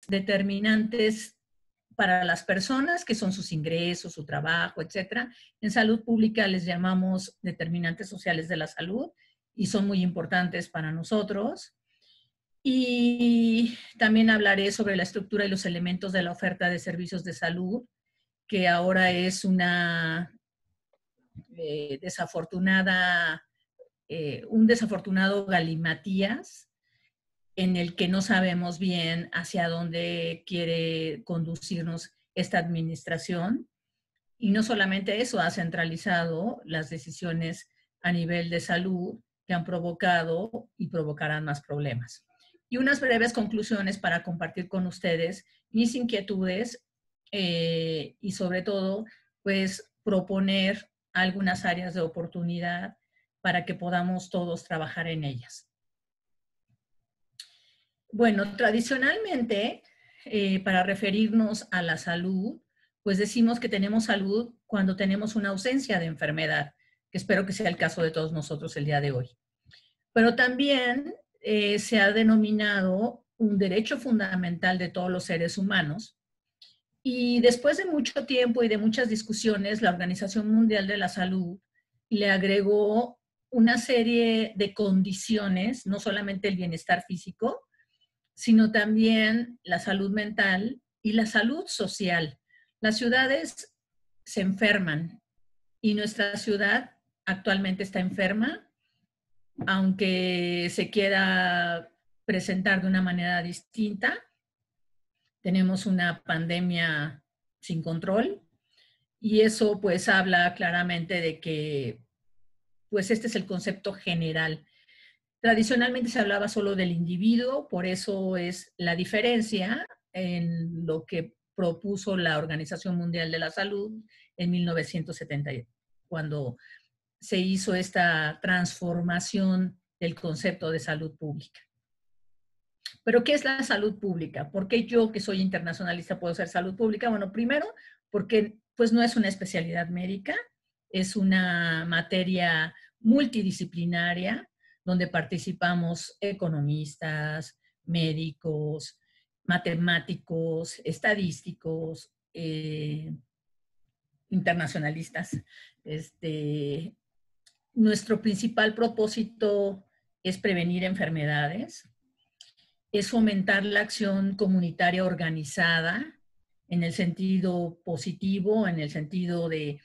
determinantes para las personas, que son sus ingresos, su trabajo, etcétera. En salud pública les llamamos determinantes sociales de la salud y son muy importantes para nosotros. Y también hablaré sobre la estructura y los elementos de la oferta de servicios de salud, que ahora es una un desafortunado galimatías en el que no sabemos bien hacia dónde quiere conducirnos esta administración. Y no solamente eso, ha centralizado las decisiones a nivel de salud que han provocado y provocarán más problemas. Y unas breves conclusiones para compartir con ustedes mis inquietudes y sobre todo, pues proponer algunas áreas de oportunidad para que podamos todos trabajar en ellas. Bueno, tradicionalmente, para referirnos a la salud, pues decimos que tenemos salud cuando tenemos una ausencia de enfermedad, que espero que sea el caso de todos nosotros el día de hoy. Pero también se ha denominado un derecho fundamental de todos los seres humanos. Y después de mucho tiempo y de muchas discusiones, la Organización Mundial de la Salud le agregó una serie de condiciones, no solamente el bienestar físico, sino también la salud mental y la salud social. Las ciudades se enferman y nuestra ciudad actualmente está enferma, aunque se quiera presentar de una manera distinta. Tenemos una pandemia sin control y eso pues habla claramente de que pues este es el concepto general. Tradicionalmente se hablaba solo del individuo, por eso es la diferencia en lo que propuso la Organización Mundial de la Salud en 1970, cuando se hizo esta transformación del concepto de salud pública. Pero, ¿qué es la salud pública? ¿Por qué yo, que soy internacionalista, puedo ser salud pública? Bueno, primero, porque pues no es una especialidad médica, es una materia multidisciplinaria donde participamos economistas, médicos, matemáticos, estadísticos, internacionalistas. Nuestro principal propósito es prevenir enfermedades, es fomentar la acción comunitaria organizada en el sentido positivo, en el sentido de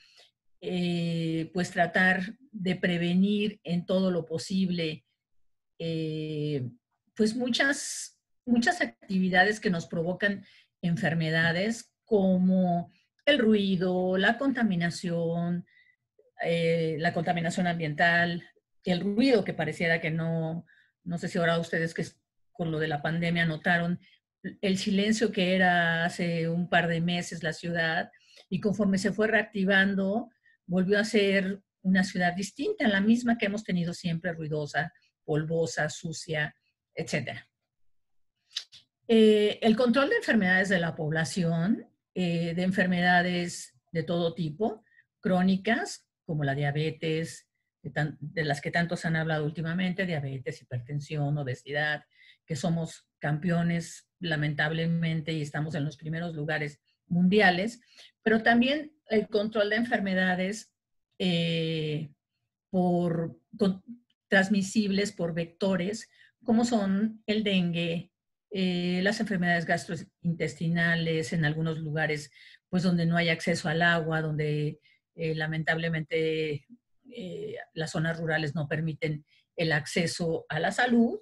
pues tratar de prevenir en todo lo posible pues muchas actividades que nos provocan enfermedades como el ruido, la contaminación ambiental, el ruido que pareciera que no sé si ahora ustedes que con lo de la pandemia notaron el silencio que era hace un par de meses la ciudad y conforme se fue reactivando volvió a ser una ciudad distinta, la misma que hemos tenido siempre, ruidosa, polvosa, sucia, etc. El control de enfermedades de la población, de enfermedades de todo tipo, crónicas, como la diabetes, de las que tanto se han hablado últimamente, diabetes, hipertensión, obesidad, que somos campeones lamentablemente y estamos en los primeros lugares mundiales, pero también el control de enfermedades transmisibles por vectores, como son el dengue, las enfermedades gastrointestinales en algunos lugares, pues donde no hay acceso al agua, donde lamentablemente las zonas rurales no permiten el acceso a la salud,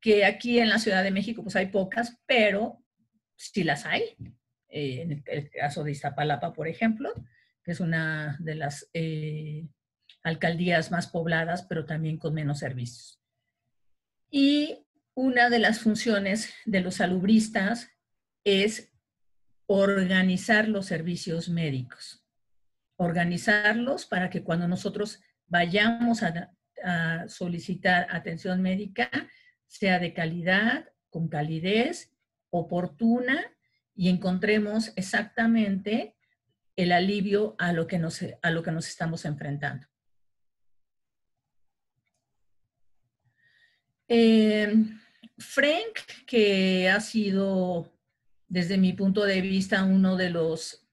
que aquí en la Ciudad de México pues hay pocas, pero sí las hay. En el caso de Iztapalapa, por ejemplo, que es una de las alcaldías más pobladas, pero también con menos servicios. Y una de las funciones de los salubristas es organizar los servicios médicos, organizarlos para que cuando nosotros vayamos a solicitar atención médica sea de calidad, con calidez, oportuna y encontremos exactamente el alivio a lo que nos estamos enfrentando. Frank, que ha sido desde mi punto de vista, uno de los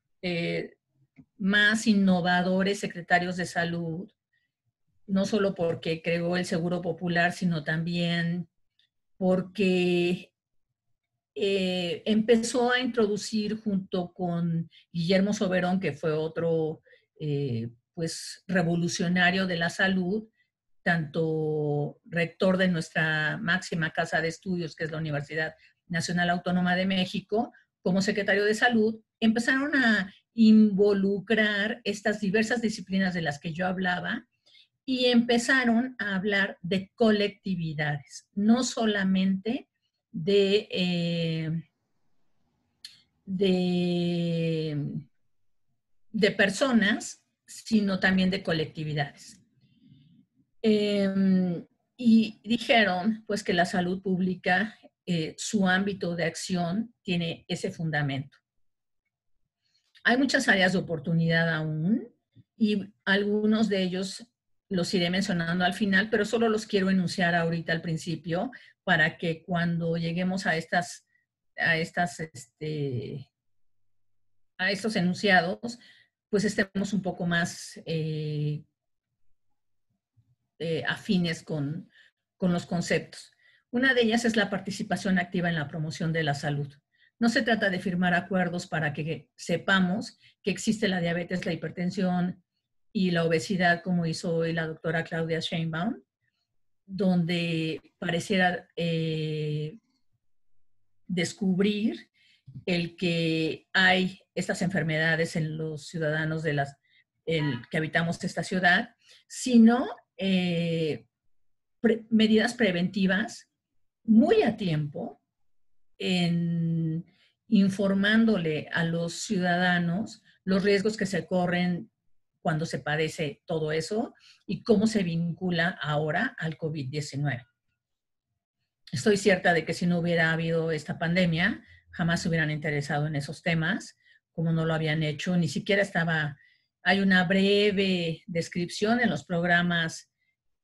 más innovadores secretarios de salud, no solo porque creó el Seguro Popular, sino también porque empezó a introducir junto con Guillermo Soberón, que fue otro pues revolucionario de la salud, tanto rector de nuestra máxima casa de estudios, que es la Universidad Nacional Autónoma de México, como secretario de salud, empezaron a involucrar estas diversas disciplinas de las que yo hablaba y empezaron a hablar de colectividades, no solamente de, de, de personas, sino también de colectividades. Y dijeron pues que la salud pública, su ámbito de acción tiene ese fundamento. Hay muchas áreas de oportunidad aún y algunos de ellos los iré mencionando al final, pero solo los quiero enunciar ahorita al principio para que cuando lleguemos a estos enunciados, pues estemos un poco más afines con los conceptos. Una de ellas es la participación activa en la promoción de la salud. No se trata de firmar acuerdos para que sepamos que existe la diabetes, la hipertensión y la obesidad, como hizo hoy la doctora Claudia Sheinbaum, donde pareciera descubrir el que hay estas enfermedades en los ciudadanos que habitamos esta ciudad, sino medidas preventivas muy a tiempo, en informándole a los ciudadanos los riesgos que se corren cuando se padece todo eso y cómo se vincula ahora al COVID-19. Estoy cierta de que si no hubiera habido esta pandemia, jamás se hubieran interesado en esos temas, como no lo habían hecho, ni siquiera hay una breve descripción en los programas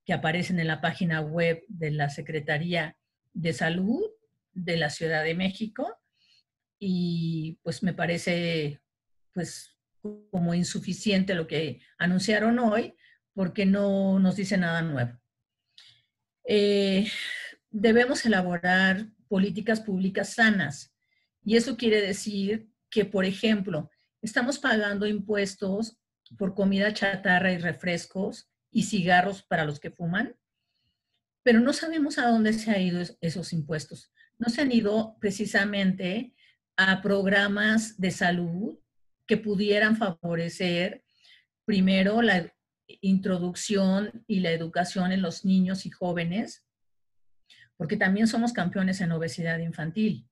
que aparecen en la página web de la Secretaría de Salud de la Ciudad de México, y pues me parece pues como insuficiente lo que anunciaron hoy, porque no nos dice nada nuevo. Debemos elaborar políticas públicas sanas, y eso quiere decir que, por ejemplo, estamos pagando impuestos por comida chatarra y refrescos y cigarros para los que fuman, pero no sabemos a dónde se han ido esos impuestos. No se han ido precisamente a programas de salud que pudieran favorecer primero la introducción y la educación en los niños y jóvenes, porque también somos campeones en obesidad infantil.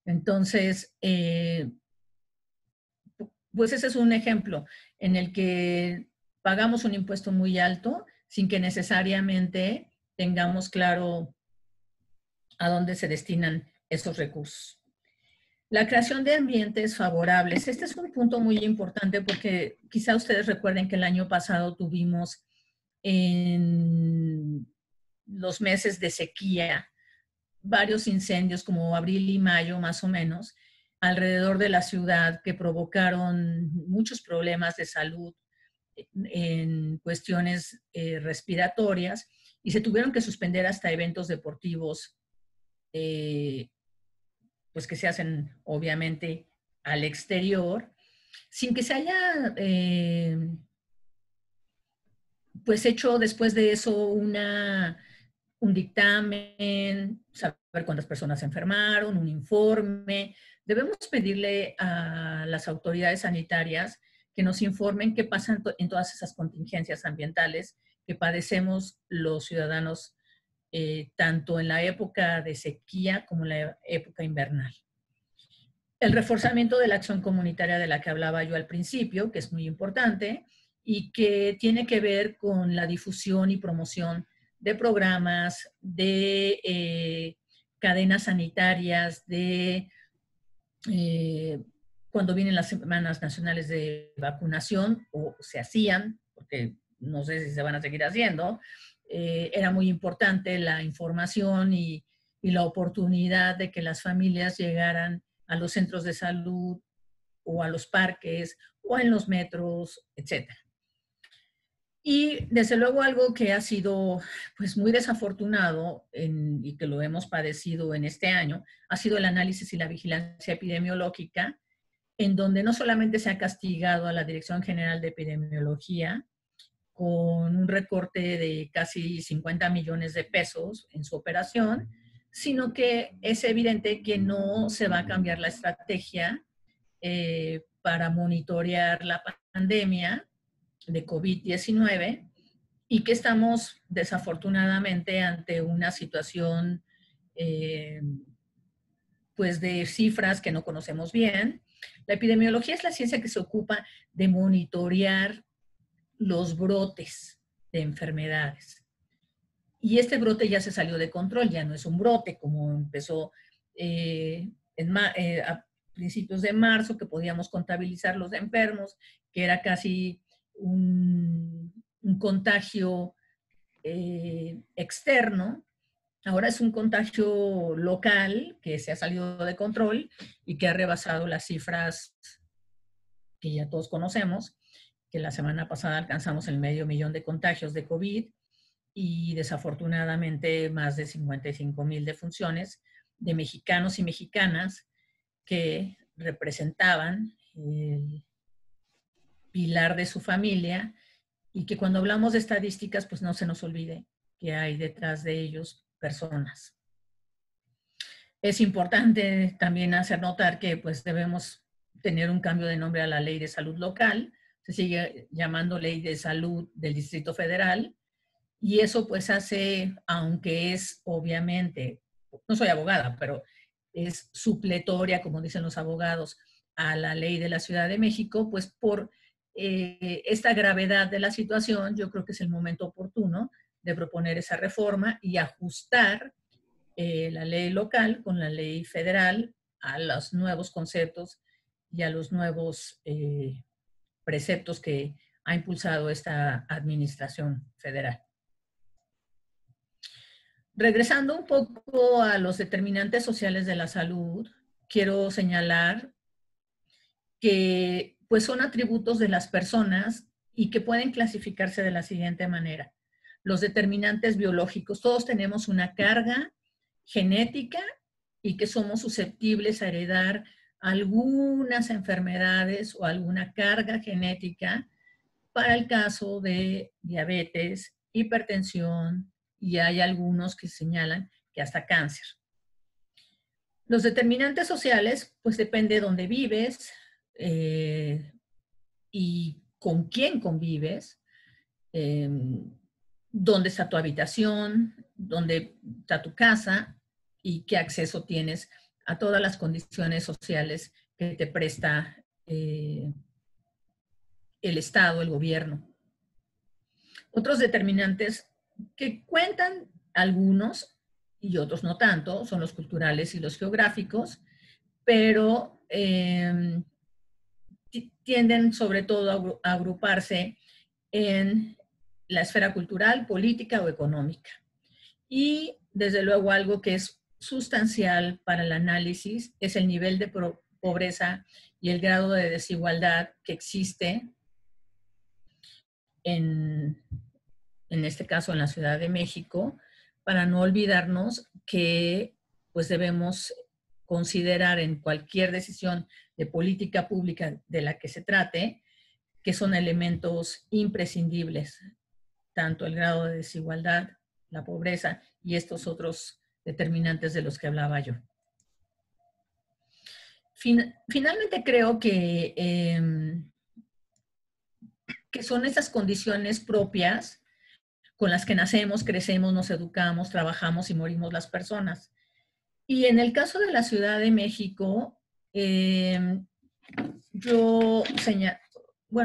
Entonces, pues ese es un ejemplo en el que pagamos un impuesto muy alto sin que necesariamente tengamos claro a dónde se destinan esos recursos. La creación de ambientes favorables. Este es un punto muy importante porque quizá ustedes recuerden que el año pasado tuvimos en los meses de sequía varios incendios, como abril y mayo más o menos, alrededor de la ciudad, que provocaron muchos problemas de salud en cuestiones respiratorias, y se tuvieron que suspender hasta eventos deportivos pues que se hacen obviamente al exterior, sin que se haya pues hecho después de eso un dictamen, saber cuántas personas se enfermaron, un informe. Debemos pedirle a las autoridades sanitarias que nos informen qué pasa en todas esas contingencias ambientales que padecemos los ciudadanos, tanto en la época de sequía como en la época invernal. El reforzamiento de la acción comunitaria de la que hablaba yo al principio, que es muy importante y que tiene que ver con la difusión y promoción de programas, de cadenas sanitarias, de cuando vienen las semanas nacionales de vacunación, o se hacían, porque no sé si se van a seguir haciendo, era muy importante la información y la oportunidad de que las familias llegaran a los centros de salud o a los parques o en los metros, etc. Y desde luego algo que ha sido pues muy desafortunado y que lo hemos padecido en este año ha sido el análisis y la vigilancia epidemiológica, en donde no solamente se ha castigado a la Dirección General de Epidemiología con un recorte de casi 50 millones de pesos en su operación, sino que es evidente que no se va a cambiar la estrategia para monitorear la pandemia de COVID-19 y que estamos desafortunadamente ante una situación pues de cifras que no conocemos bien. La epidemiología es la ciencia que se ocupa de monitorear los brotes de enfermedades. Y este brote ya se salió de control, ya no es un brote como empezó a principios de marzo, que podíamos contabilizar los enfermos, que era casi un contagio externo. Ahora es un contagio local que se ha salido de control y que ha rebasado las cifras que ya todos conocemos, que la semana pasada alcanzamos el 500,000 de contagios de COVID y desafortunadamente más de 55,000 defunciones de mexicanos y mexicanas que representaban el pilar de su familia y que cuando hablamos de estadísticas, pues no se nos olvide que hay detrás de ellos personas. Es importante también hacer notar que pues debemos tener un cambio de nombre a la Ley de Salud Local, se sigue llamando Ley de Salud del Distrito Federal, y eso pues hace, aunque es obviamente, no soy abogada, pero es supletoria, como dicen los abogados, a la ley de la Ciudad de México, pues por esta gravedad de la situación, yo creo que es el momento oportuno de proponer esa reforma y ajustar la ley local con la ley federal a los nuevos conceptos y a los nuevos preceptos que ha impulsado esta administración federal. Regresando un poco a los determinantes sociales de la salud, quiero señalar que pues son atributos de las personas y que pueden clasificarse de la siguiente manera. Los determinantes biológicos, todos tenemos una carga genética y que somos susceptibles a heredar algunas enfermedades o alguna carga genética para el caso de diabetes, hipertensión, y hay algunos que señalan que hasta cáncer. Los determinantes sociales, pues depende de dónde vives y con quién convives, dónde está tu habitación, dónde está tu casa y qué acceso tienes a todas las condiciones sociales que te presta el Estado, el gobierno. Otros determinantes que cuentan algunos y otros no tanto, son los culturales y los geográficos, pero tienden sobre todo a agruparse en la esfera cultural, política o económica. Y desde luego algo que es sustancial para el análisis es el nivel de pobreza y el grado de desigualdad que existe en este caso en la Ciudad de México, para no olvidarnos que pues debemos considerar en cualquier decisión de política pública de la que se trate, que son elementos imprescindibles, tanto el grado de desigualdad, la pobreza y estos otros determinantes de los que hablaba yo. Finalmente creo que son esas condiciones propias con las que nacemos, crecemos, nos educamos, trabajamos y morimos las personas. Y en el caso de la Ciudad de México, yo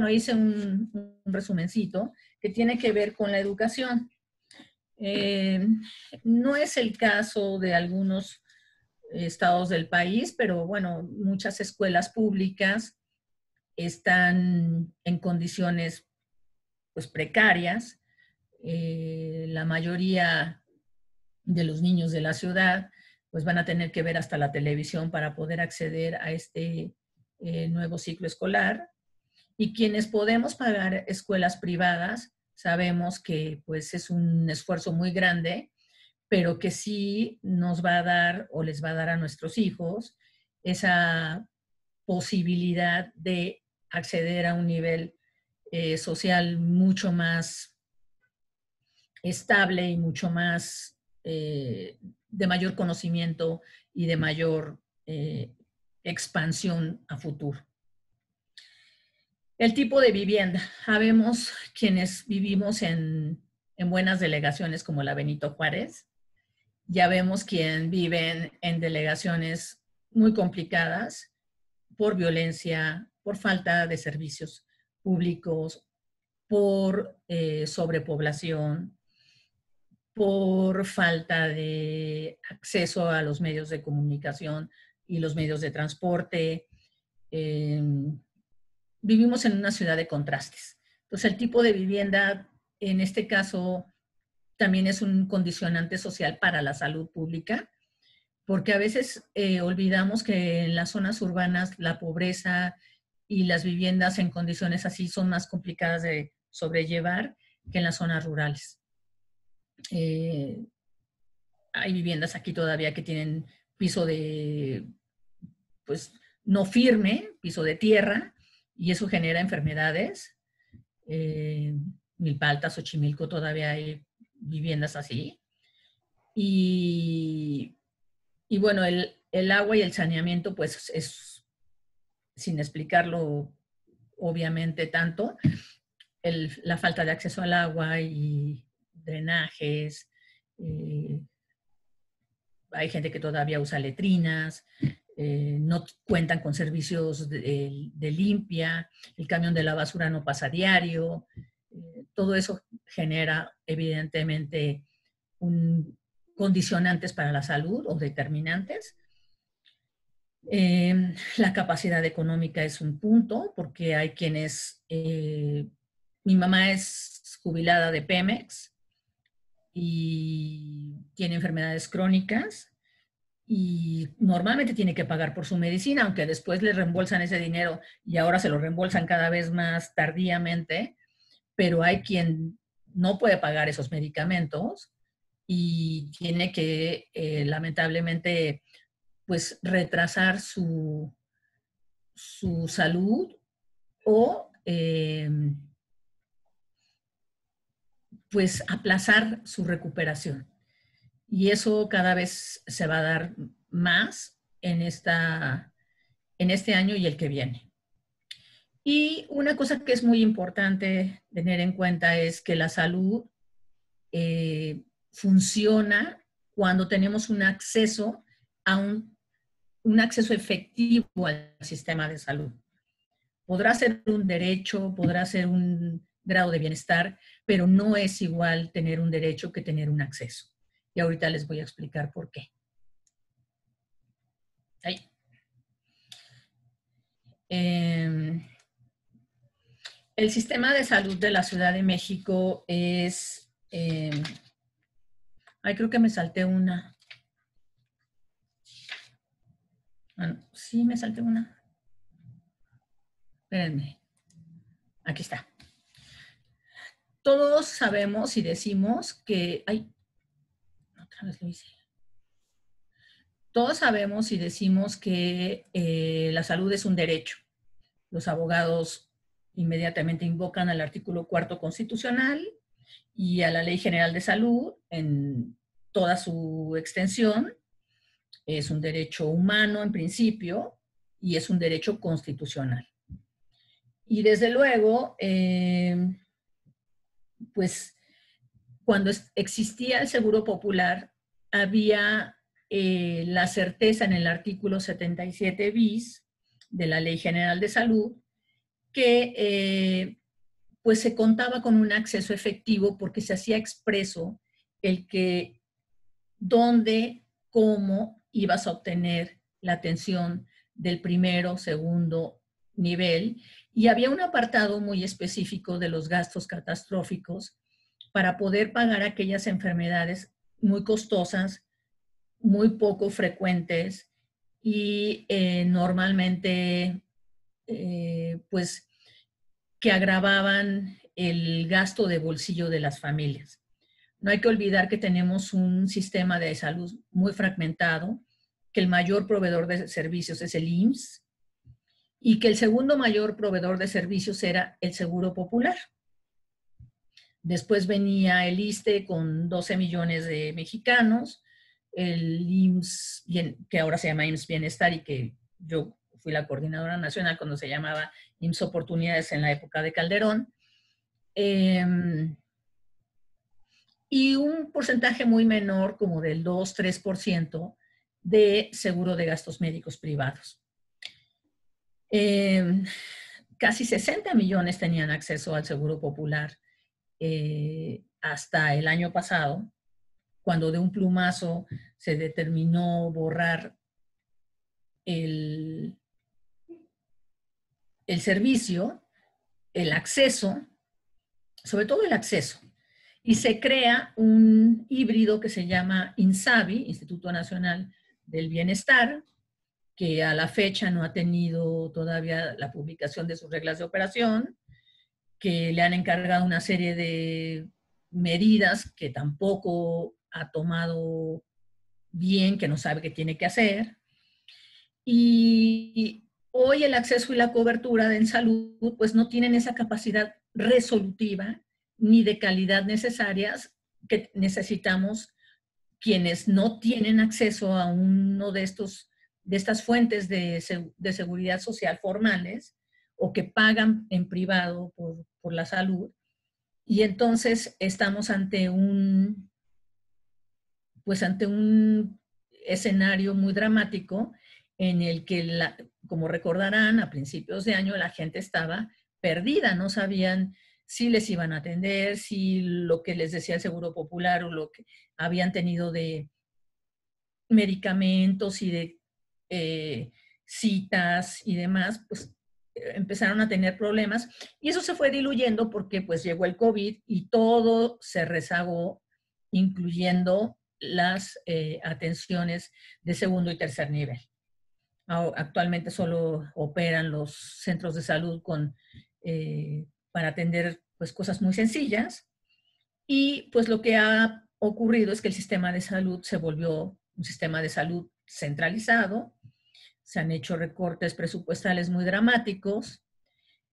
hice un resumencito que tiene que ver con la educación. No es el caso de algunos estados del país, pero bueno, muchas escuelas públicas están en condiciones pues precarias. La mayoría de los niños de la ciudad pues van a tener que ver hasta la televisión para poder acceder a este nuevo ciclo escolar. Y quienes podemos pagar escuelas privadas, sabemos que pues es un esfuerzo muy grande, pero que sí nos va a dar o les va a dar a nuestros hijos esa posibilidad de acceder a un nivel social mucho más estable y mucho más de mayor conocimiento y de mayor expansión a futuro. El tipo de vivienda. Habemos quienes vivimos en buenas delegaciones como la Benito Juárez. Ya vemos quien viven en delegaciones muy complicadas por violencia, por falta de servicios públicos, por sobrepoblación, por falta de acceso a los medios de comunicación y los medios de transporte. Vivimos en una ciudad de contrastes. Entonces, el tipo de vivienda, en este caso, también es un condicionante social para la salud pública, porque a veces olvidamos que en las zonas urbanas la pobreza y las viviendas en condiciones así son más complicadas de sobrellevar que en las zonas rurales. Hay viviendas aquí todavía que tienen piso de, pues, no firme, piso de tierra, y eso genera enfermedades. Milpa, Xochimilco, todavía hay viviendas así. Y bueno, el agua y el saneamiento, pues es, sin explicarlo obviamente tanto, la falta de acceso al agua y drenajes. Hay gente que todavía usa letrinas, no cuentan con servicios de limpia, el camión de la basura no pasa diario. Todo eso genera evidentemente condicionantes para la salud o determinantes. La capacidad económica es un punto, porque hay quienes, mi mamá es jubilada de Pemex y tiene enfermedades crónicas y normalmente tiene que pagar por su medicina, aunque después le reembolsan ese dinero y ahora se lo reembolsan cada vez más tardíamente, pero hay quien no puede pagar esos medicamentos y tiene que, lamentablemente, pues retrasar su salud o pues aplazar su recuperación. Y eso cada vez se va a dar más en este año y el que viene. Y una cosa que es muy importante tener en cuenta es que la salud funciona cuando tenemos un acceso a un acceso efectivo al sistema de salud. Podrá ser un derecho, podrá ser un grado de bienestar, pero no es igual tener un derecho que tener un acceso. Y ahorita les voy a explicar por qué. Ahí. El sistema de salud de la Ciudad de México es... creo que me salté una. Bueno, sí, me salté una. Espérenme. Aquí está. Todos sabemos y decimos que... Ay, otra vez lo hice. Todos sabemos y decimos que la salud es un derecho. Los abogados inmediatamente invocan al artículo 4º constitucional y a la Ley General de Salud en toda su extensión. Es un derecho humano en principio y es un derecho constitucional. Y desde luego, pues cuando existía el Seguro Popular, había la certeza en el artículo 77 bis de la Ley General de Salud que pues se contaba con un acceso efectivo porque se hacía expreso el que dónde, cómo ibas a obtener la atención del primero, segundo nivel, y había un apartado muy específico de los gastos catastróficos para poder pagar aquellas enfermedades muy costosas muy poco frecuentes y normalmente pues que agravaban el gasto de bolsillo de las familias. No hay que olvidar que tenemos un sistema de salud muy fragmentado, que el mayor proveedor de servicios es el IMSS y que el segundo mayor proveedor de servicios era el Seguro Popular. Después venía el ISSSTE con 12 millones de mexicanos, el IMSS, que ahora se llama IMSS Bienestar y que yo fui la coordinadora nacional cuando se llamaba IMSS Oportunidades en la época de Calderón, y un porcentaje muy menor, como del 2-3%, de seguro de gastos médicos privados. Casi 60 millones tenían acceso al Seguro Popular hasta el año pasado, cuando de un plumazo se determinó borrar el servicio, el acceso, sobre todo el acceso, y se crea un híbrido que se llama INSABI, Instituto Nacional del Bienestar, que a la fecha no ha tenido todavía la publicación de sus reglas de operación, que le han encargado una serie de medidas que tampoco ha tomado bien, que no sabe qué tiene que hacer. Y hoy el acceso y la cobertura en salud pues no tienen esa capacidad resolutiva ni de calidad necesarias que necesitamos quienes no tienen acceso a uno de estas fuentes de seguridad social formales o que pagan en privado por la salud. Y entonces estamos ante un escenario muy dramático en el que, como recordarán, a principios de año la gente estaba perdida, no sabían si les iban a atender, si lo que les decía el Seguro Popular o lo que habían tenido de medicamentos y de citas y demás, pues empezaron a tener problemas y eso se fue diluyendo porque pues llegó el COVID y todo se rezagó, incluyendo las atenciones de segundo y tercer nivel. Actualmente solo operan los centros de salud para atender pues cosas muy sencillas y pues lo que ha ocurrido es que el sistema de salud se volvió un sistema de salud centralizado, se han hecho recortes presupuestales muy dramáticos,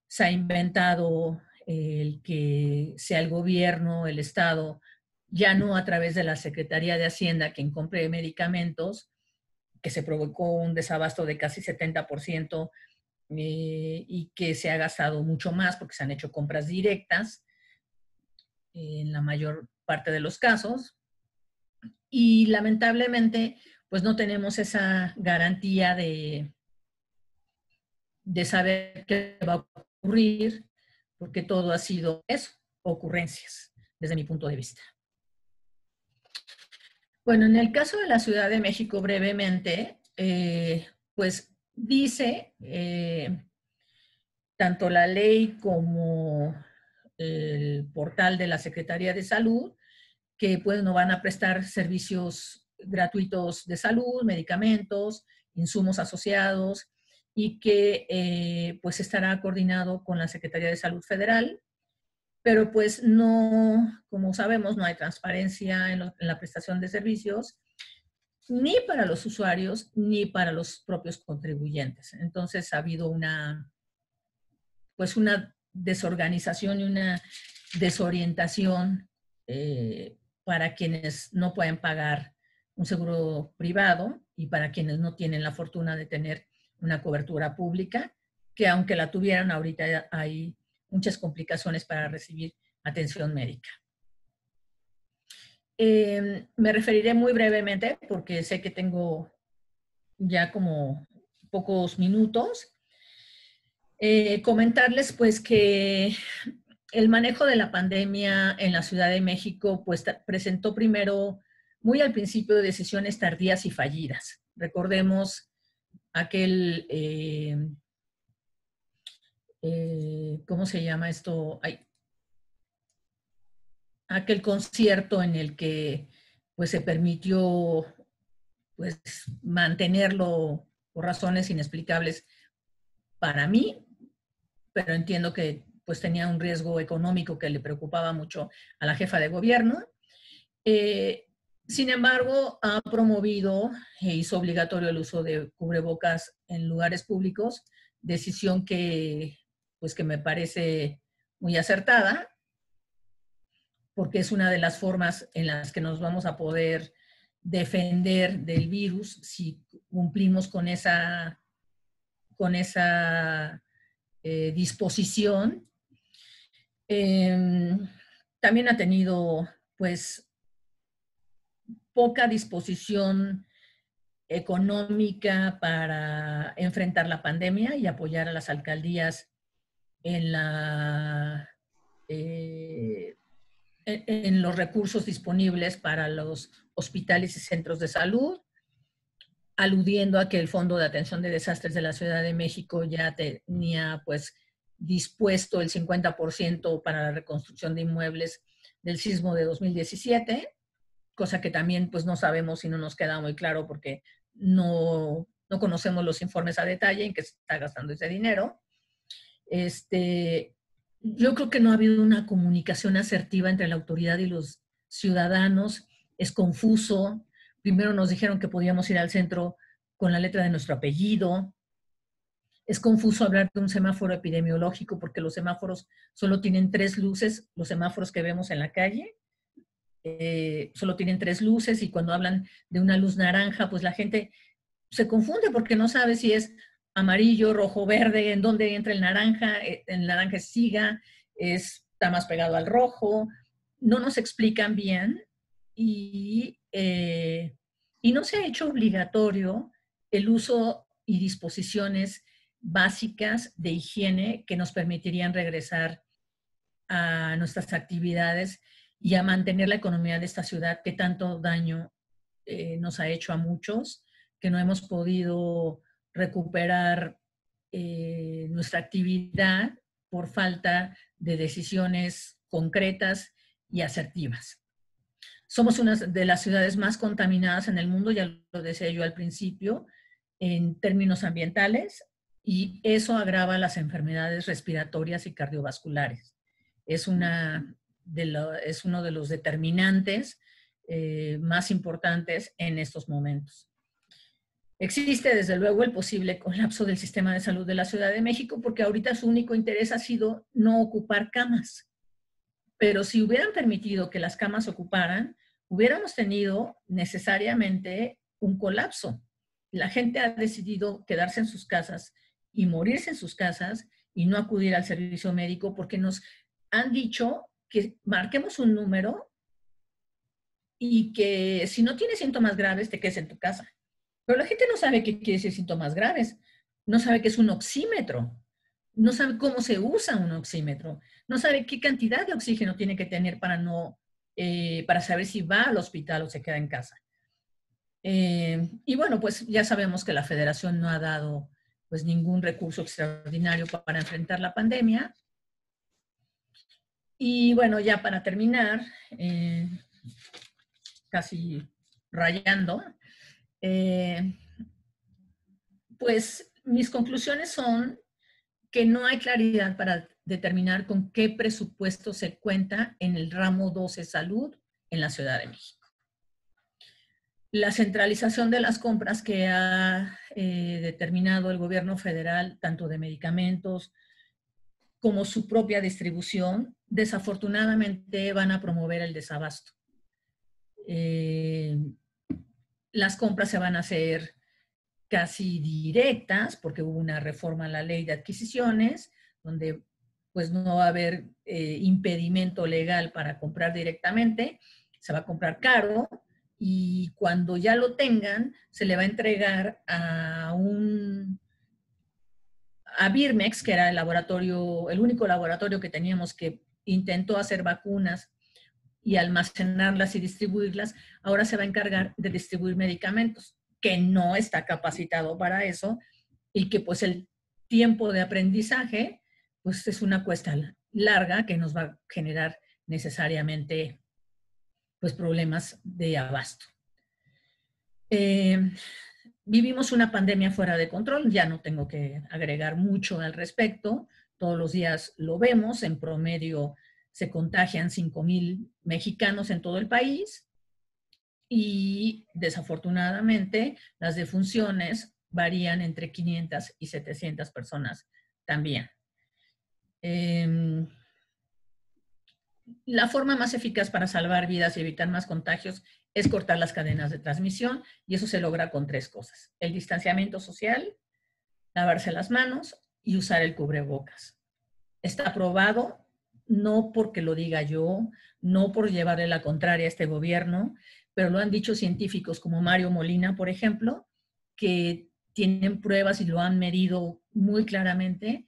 se ha inventado el que sea el gobierno, el Estado, ya no a través de la Secretaría de Hacienda quien compre medicamentos, que se provocó un desabasto de casi 70% y que se ha gastado mucho más porque se han hecho compras directas en la mayor parte de los casos. Y lamentablemente, pues no tenemos esa garantía de saber qué va a ocurrir, porque todo ha sido eso, ocurrencias, desde mi punto de vista. Bueno, en el caso de la Ciudad de México, brevemente, pues dice tanto la ley como el portal de la Secretaría de Salud que pues no van a prestar servicios gratuitos de salud, medicamentos, insumos asociados y que pues estará coordinado con la Secretaría de Salud Federal, pero pues no, como sabemos, no hay transparencia en la prestación de servicios ni para los usuarios ni para los propios contribuyentes. Entonces ha habido una desorganización y una desorientación para quienes no pueden pagar un seguro privado y para quienes no tienen la fortuna de tener una cobertura pública, que aunque la tuvieran, ahorita hay muchas complicaciones para recibir atención médica. Me referiré muy brevemente porque sé que tengo ya como pocos minutos. Comentarles pues que el manejo de la pandemia en la Ciudad de México pues presentó primero, muy al principio, decisiones tardías y fallidas. Recordemos aquel, ¿cómo se llama esto? Aquel concierto en el que pues se permitió pues mantenerlo por razones inexplicables para mí, pero entiendo que pues tenía un riesgo económico que le preocupaba mucho a la jefa de gobierno. Eh, Sin embargo, ha promovido e hizo obligatorio el uso de cubrebocas en lugares públicos, decisión pues que me parece muy acertada, porque es una de las formas en las que nos vamos a poder defender del virus si cumplimos con esa disposición. También ha tenido, pues, poca disposición económica para enfrentar la pandemia y apoyar a las alcaldías en en los recursos disponibles para los hospitales y centros de salud, aludiendo a que el Fondo de Atención de Desastres de la Ciudad de México ya tenía pues dispuesto el 50% para la reconstrucción de inmuebles del sismo de 2017, cosa que también pues no sabemos y no nos queda muy claro porque no conocemos los informes a detalle en que se está gastando ese dinero. Yo creo que no ha habido una comunicación asertiva entre la autoridad y los ciudadanos. Es confuso. Primero nos dijeron que podíamos ir al centro con la letra de nuestro apellido. Es confuso hablar de un semáforo epidemiológico porque los semáforos solo tienen 3 luces, los semáforos que vemos en la calle. Solo tienen 3 luces y cuando hablan de una luz naranja, pues la gente se confunde porque no sabe si es amarillo, rojo, verde, en dónde entra el naranja siga, está más pegado al rojo, no nos explican bien y no se ha hecho obligatorio el uso y disposiciones básicas de higiene que nos permitirían regresar a nuestras actividades y a mantener la economía de esta ciudad que tanto daño nos ha hecho a muchos, que no hemos podido recuperar nuestra actividad por falta de decisiones concretas y asertivas. Somos una de las ciudades más contaminadas en el mundo, ya lo decía yo al principio, en términos ambientales, y eso agrava las enfermedades respiratorias y cardiovasculares. Es uno de los determinantes más importantes en estos momentos. Existe desde luego el posible colapso del sistema de salud de la Ciudad de México porque ahorita su único interés ha sido no ocupar camas. Pero si hubieran permitido que las camas ocuparan, hubiéramos tenido necesariamente un colapso. La gente ha decidido quedarse en sus casas y morirse en sus casas y no acudir al servicio médico porque nos han dicho que marquemos un número y que si no tienes síntomas graves te quedes en tu casa. Pero la gente no sabe qué quiere decir síntomas graves, no sabe qué es un oxímetro, no sabe cómo se usa un oxímetro, no sabe qué cantidad de oxígeno tiene que tener para saber si va al hospital o se queda en casa. Y bueno, pues ya sabemos que la federación no ha dado pues ningún recurso extraordinario para enfrentar la pandemia. Y bueno, ya para terminar, casi rayando, pues mis conclusiones son que no hay claridad para determinar con qué presupuesto se cuenta en el ramo 12 salud en la Ciudad de México. La centralización de las compras que ha determinado el gobierno federal, tanto de medicamentos como su propia distribución, desafortunadamente van a promover el desabasto. Las compras se van a hacer casi directas, porque hubo una reforma a la ley de adquisiciones, donde pues no va a haber impedimento legal para comprar directamente, se va a comprar caro y cuando ya lo tengan, se le va a entregar a Birmex, que era el único laboratorio que teníamos que intentó hacer vacunas y almacenarlas y distribuirlas, ahora se va a encargar de distribuir medicamentos, que no está capacitado para eso y que pues el tiempo de aprendizaje pues es una cuesta larga que nos va a generar necesariamente pues problemas de abasto. Eh, Vivimos una pandemia fuera de control, ya no tengo que agregar mucho al respecto, todos los días lo vemos, en promedio se contagian 5,000 mexicanos en todo el país y desafortunadamente las defunciones varían entre 500 y 700 personas también. La forma más eficaz para salvar vidas y evitar más contagios es cortar las cadenas de transmisión y eso se logra con 3 cosas: el distanciamiento social, lavarse las manos y usar el cubrebocas. Está probado, no porque lo diga yo, no por llevarle la contraria a este gobierno, pero lo han dicho científicos como Mario Molina, por ejemplo, que tienen pruebas y lo han medido muy claramente,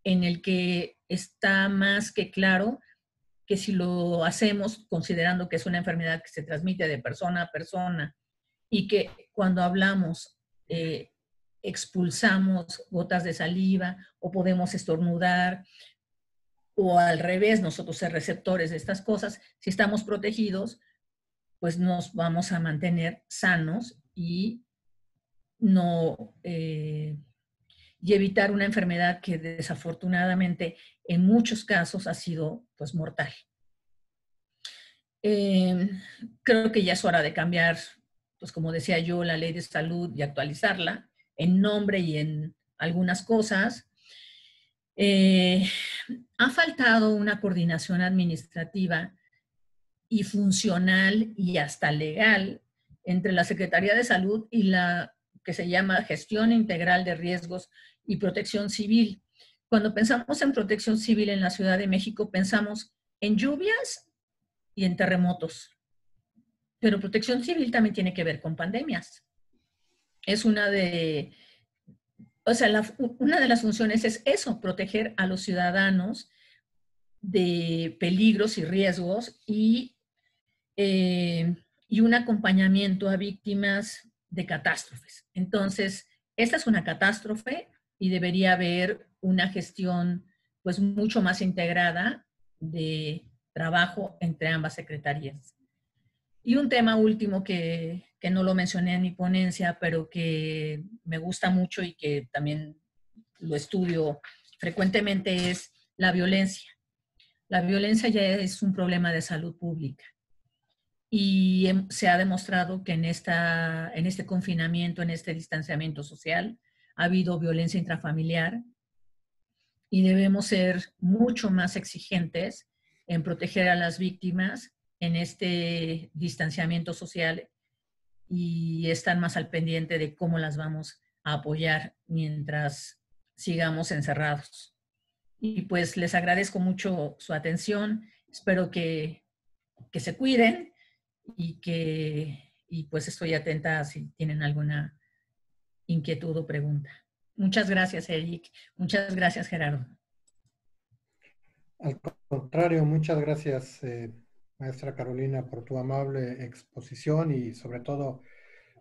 en el que está más que claro que si lo hacemos considerando que es una enfermedad que se transmite de persona a persona y que cuando hablamos expulsamos gotas de saliva o podemos estornudar o al revés, nosotros ser receptores de estas cosas, si estamos protegidos, pues nos vamos a mantener sanos y no y evitar una enfermedad que desafortunadamente en muchos casos ha sido pues mortal. Eh, Creo que ya es hora de cambiar, pues como decía yo, la ley de salud y actualizarla en nombre y en algunas cosas. Eh, Ha faltado una coordinación administrativa y funcional y hasta legal entre la Secretaría de Salud y la que se llama Gestión Integral de Riesgos y Protección Civil. Cuando pensamos en protección civil en la Ciudad de México, pensamos en lluvias y en terremotos, pero protección civil también tiene que ver con pandemias. Es una de, o sea, una de las funciones es eso, proteger a los ciudadanos de peligros y riesgos y un acompañamiento a víctimas de catástrofes. Entonces, esta es una catástrofe y debería haber una gestión pues mucho más integrada de trabajo entre ambas secretarías. Y un tema último que no lo mencioné en mi ponencia, pero que me gusta mucho y que también lo estudio frecuentemente es la violencia. La violencia ya es un problema de salud pública y se ha demostrado que en este confinamiento, en este distanciamiento social, ha habido violencia intrafamiliar y debemos ser mucho más exigentes en proteger a las víctimas en este distanciamiento social y estar más al pendiente de cómo las vamos a apoyar mientras sigamos encerrados. Y pues les agradezco mucho su atención, espero que se cuiden y pues estoy atenta si tienen alguna inquietud o pregunta. Muchas gracias, Eric. Muchas gracias, Gerardo. Al contrario, muchas gracias, maestra Carolina, por tu amable exposición y sobre todo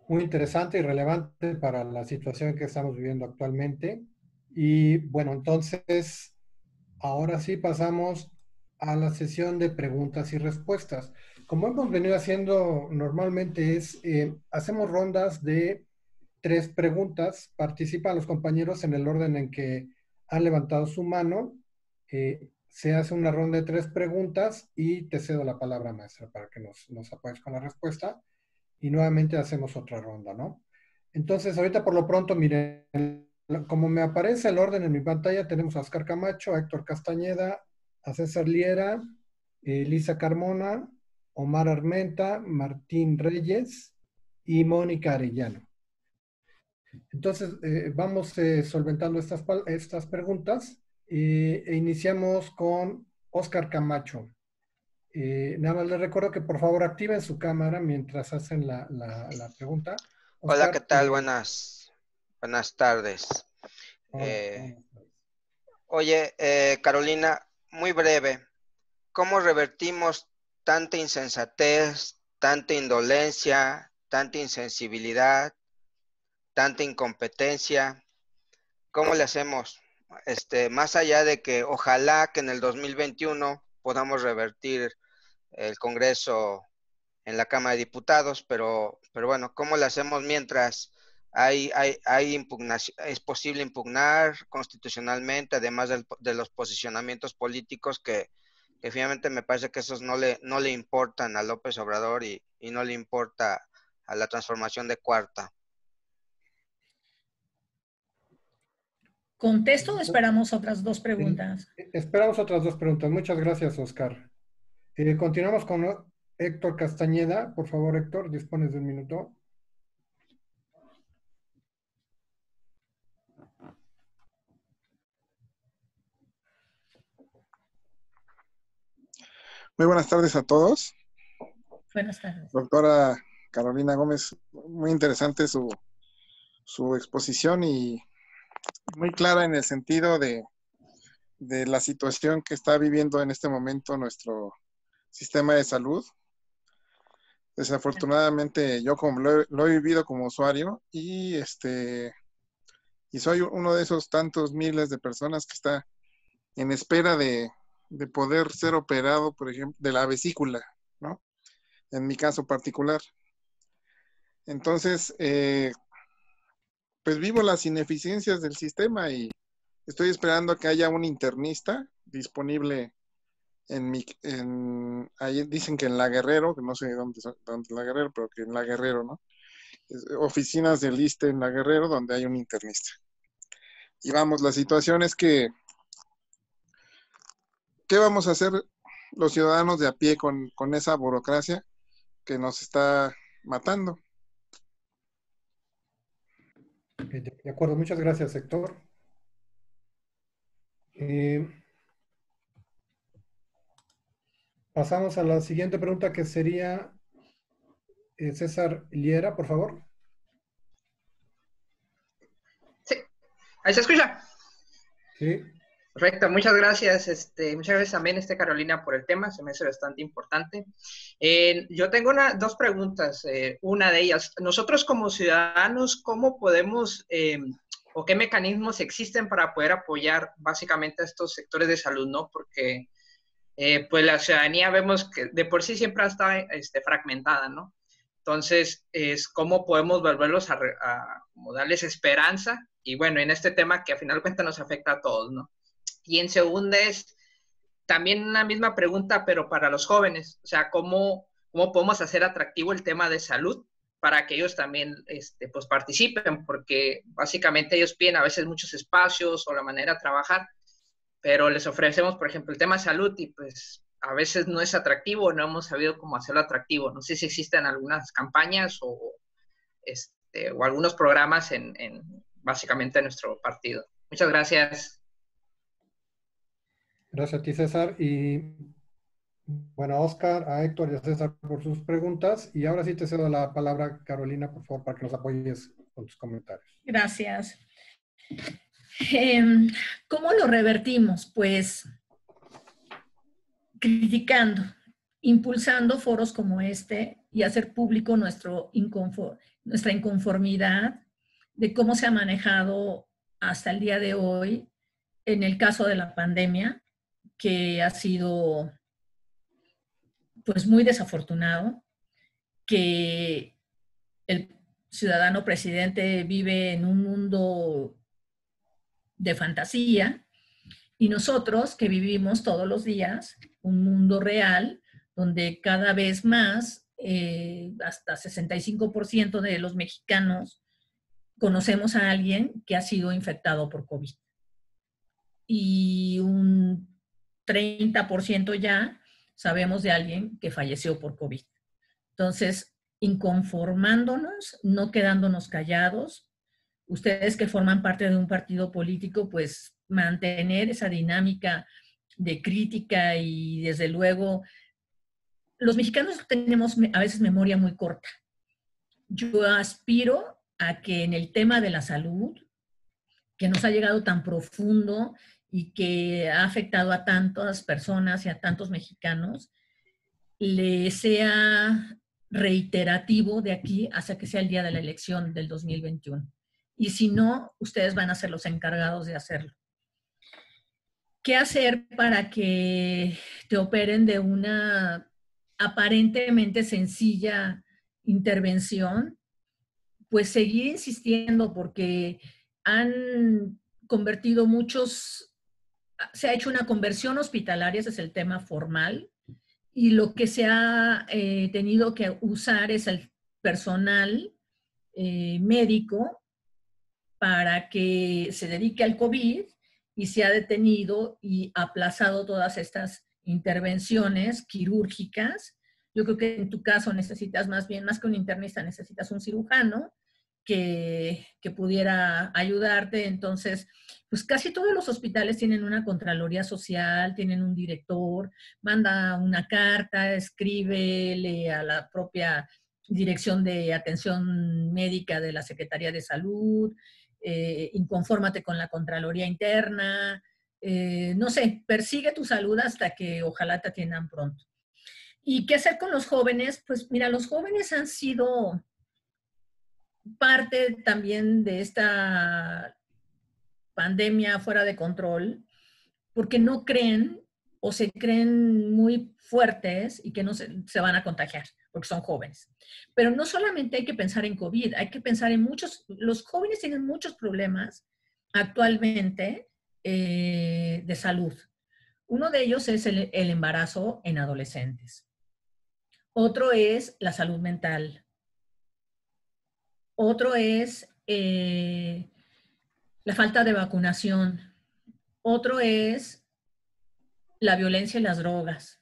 muy interesante y relevante para la situación que estamos viviendo actualmente. Y bueno, entonces, ahora sí pasamos a la sesión de preguntas y respuestas. Como hemos venido haciendo normalmente hacemos rondas de 3 preguntas, participan los compañeros en el orden en que han levantado su mano, se hace una ronda de 3 preguntas y te cedo la palabra, maestra, para que nos apoyes con la respuesta y nuevamente hacemos otra ronda, ¿no? Entonces, ahorita por lo pronto, miren, como me aparece el orden en mi pantalla, tenemos a Oscar Camacho, a Héctor Castañeda, a César Liera, Lisa Carmona, Omar Armenta, Martín Reyes y Mónica Arellano. Entonces, vamos solventando estas preguntas e iniciamos con Oscar Camacho. Nada más les recuerdo que por favor activen su cámara mientras hacen la pregunta. Hola, ¿qué Oscar, tal? Buenas tardes. hola, Oye, Carolina, muy breve, ¿cómo revertimos tanta insensatez, tanta indolencia, tanta insensibilidad, tanta incompetencia? ¿Cómo le hacemos? Más allá de que ojalá que en el 2021 podamos revertir el Congreso la Cámara de Diputados, pero bueno, ¿cómo lo hacemos mientras hay impugnación? Es posible impugnar constitucionalmente, además de los posicionamientos políticos que finalmente me parece que esos no le importan a López Obrador y no le importa a la transformación de Cuarta. ¿Contesto o esperamos otras dos preguntas? Esperamos otras dos preguntas. Muchas gracias, Oscar. Continuamos con Héctor Castañeda. Por favor, Héctor, dispones de un minuto. Muy buenas tardes a todos. Buenas tardes. Doctora Carolina Gómez, muy interesante su exposición y muy clara en el sentido de la situación que está viviendo en este momento nuestro sistema de salud. Desafortunadamente, yo como lo he vivido como usuario y soy uno de esos tantos miles de personas que está en espera de poder ser operado, por ejemplo, de la vesícula, ¿no? En mi caso particular. Entonces, pues vivo las ineficiencias del sistema y estoy esperando a que haya un internista disponible ahí dicen que en La Guerrero, que no sé dónde es La Guerrero, pero que en La Guerrero, ¿no? Oficinas del ISSSTE en La Guerrero donde hay un internista. Y vamos, la situación es que ¿qué vamos a hacer los ciudadanos de a pie con esa burocracia que nos está matando? De acuerdo, muchas gracias, Héctor. Pasamos a la siguiente pregunta, que sería César Liera, por favor. Sí, ahí se escucha. Sí. Perfecto, muchas gracias. Muchas gracias también, Carolina, por el tema, se me hace bastante importante. Yo tengo dos preguntas. Una de ellas, nosotros como ciudadanos, ¿cómo podemos o qué mecanismos existen para poder apoyar básicamente a estos sectores de salud, ¿no? Porque pues la ciudadanía vemos que de por sí siempre está fragmentada, ¿no? Entonces, cómo podemos volverlos a como darles esperanza y bueno, en este tema que a final de cuentas nos afecta a todos, ¿no? Y en segunda es también una misma pregunta, pero para los jóvenes, o sea, ¿cómo podemos hacer atractivo el tema de salud para que ellos también pues participen? Porque básicamente ellos piden a veces muchos espacios o la manera de trabajar, pero les ofrecemos, por ejemplo, el tema de salud y pues a veces no es atractivo, no hemos sabido cómo hacerlo atractivo. No sé si existen algunas campañas o algunos programas básicamente en nuestro partido. Muchas gracias. Gracias a ti, César. Y bueno, a Oscar, a Héctor y a César por sus preguntas. Y ahora sí te cedo la palabra, Carolina, por favor, para que nos apoyes con tus comentarios. Gracias. ¿Cómo lo revertimos? Pues criticando, impulsando foros como este y hacer público nuestra inconformidad de cómo se ha manejado hasta el día de hoy en el caso de la pandemia, que ha sido pues muy desafortunado, que el ciudadano presidente vive en un mundo de fantasía y nosotros que vivimos todos los días un mundo real donde cada vez más, hasta 65% de los mexicanos conocemos a alguien que ha sido infectado por COVID. Y un 30% ya sabemos de alguien que falleció por COVID. Entonces, inconformándonos, no quedándonos callados, ustedes que forman parte de un partido político, pues mantener esa dinámica de crítica y desde luego, los mexicanos tenemos a veces memoria muy corta. Yo aspiro a que en el tema de la salud, que nos ha llegado tan profundo y que ha afectado a tantas personas y a tantos mexicanos, le sea reiterativo de aquí hasta que sea el día de la elección del 2021. Y si no, ustedes van a ser los encargados de hacerlo. ¿Qué hacer para que te operen de una aparentemente sencilla intervención, pues seguir insistiendo porque han convertido muchos, se ha hecho una conversión hospitalaria, ese es el tema formal, y lo que se ha tenido que usar es el personal médico para que se dedique al COVID y se ha detenido y aplazado todas estas intervenciones quirúrgicas. Yo creo que en tu caso necesitas más bien, más que un internista, necesitas un cirujano que pudiera ayudarte. Entonces, pues casi todos los hospitales tienen una contraloría social, tienen un director, manda una carta, escríbele a la propia Dirección de Atención Médica de la Secretaría de Salud, inconfórmate con la Contraloría Interna, no sé, persigue tu salud hasta que ojalá te atiendan pronto. ¿Y qué hacer con los jóvenes? Pues mira, los jóvenes han sido parte también de esta pandemia fuera de control, porque no creen o se creen muy fuertes y que no se van a contagiar, porque son jóvenes. Pero no solamente hay que pensar en COVID, hay que pensar en los jóvenes tienen muchos problemas actualmente de salud. Uno de ellos es el embarazo en adolescentes. Otro es la salud mental. Otro es la falta de vacunación. Otro es la violencia y las drogas,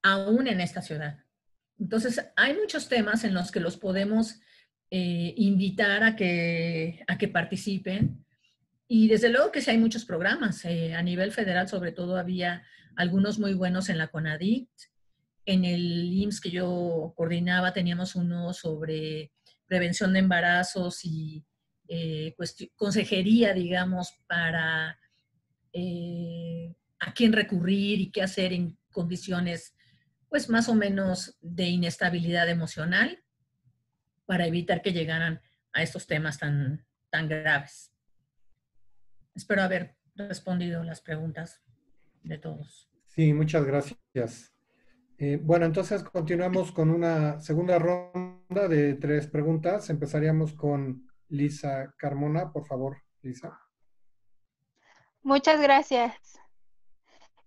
aún en esta ciudad. Entonces, hay muchos temas en los que los podemos invitar a que participen. Y desde luego que sí hay muchos programas. A nivel federal, sobre todo, había algunos muy buenos en la CONADICT. En el IMSS que yo coordinaba teníamos uno sobre prevención de embarazos y consejería, digamos, para a quién recurrir y qué hacer en condiciones, pues más o menos de inestabilidad emocional para evitar que llegaran a estos temas tan graves. Espero haber respondido las preguntas de todos. Sí, muchas gracias. Bueno, entonces continuamos con una segunda ronda de 3 preguntas. Empezaríamos con Lisa Carmona, por favor, Lisa. Muchas gracias.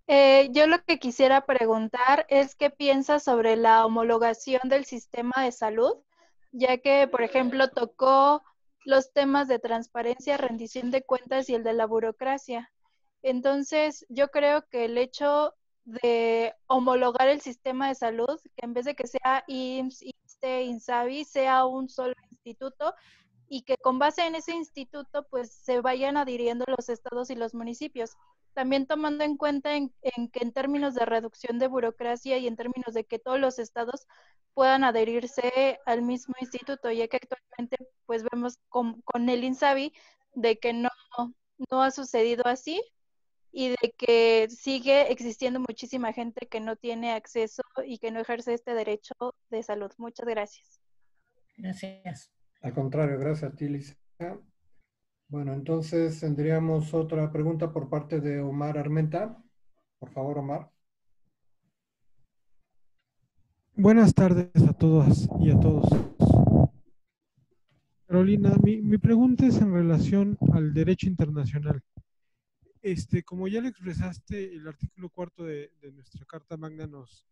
Yo lo que quisiera preguntar es qué piensas sobre la homologación del sistema de salud, ya que, por ejemplo, tocó los temas de transparencia, rendición de cuentas y el de la burocracia. Entonces, yo creo que el hecho de homologar el sistema de salud, que en vez de que sea IMSS, ISSSTE, INSABI, sea un solo instituto, y que con base en ese instituto pues se vayan adhiriendo los estados y los municipios. También tomando en cuenta en que en términos de reducción de burocracia y en términos de que todos los estados puedan adherirse al mismo instituto, ya que actualmente pues vemos con el INSABI de que no ha sucedido así y de que sigue existiendo muchísima gente que no tiene acceso y que no ejerce este derecho de salud. Muchas gracias. Gracias. Al contrario, gracias a ti, Lisa. Bueno, entonces tendríamos otra pregunta por parte de Omar Armenta. Por favor, Omar. Buenas tardes a todas y a todos. Carolina, mi pregunta es en relación al derecho internacional. Como ya lo expresaste, el artículo 4 de nuestra Carta Magna nos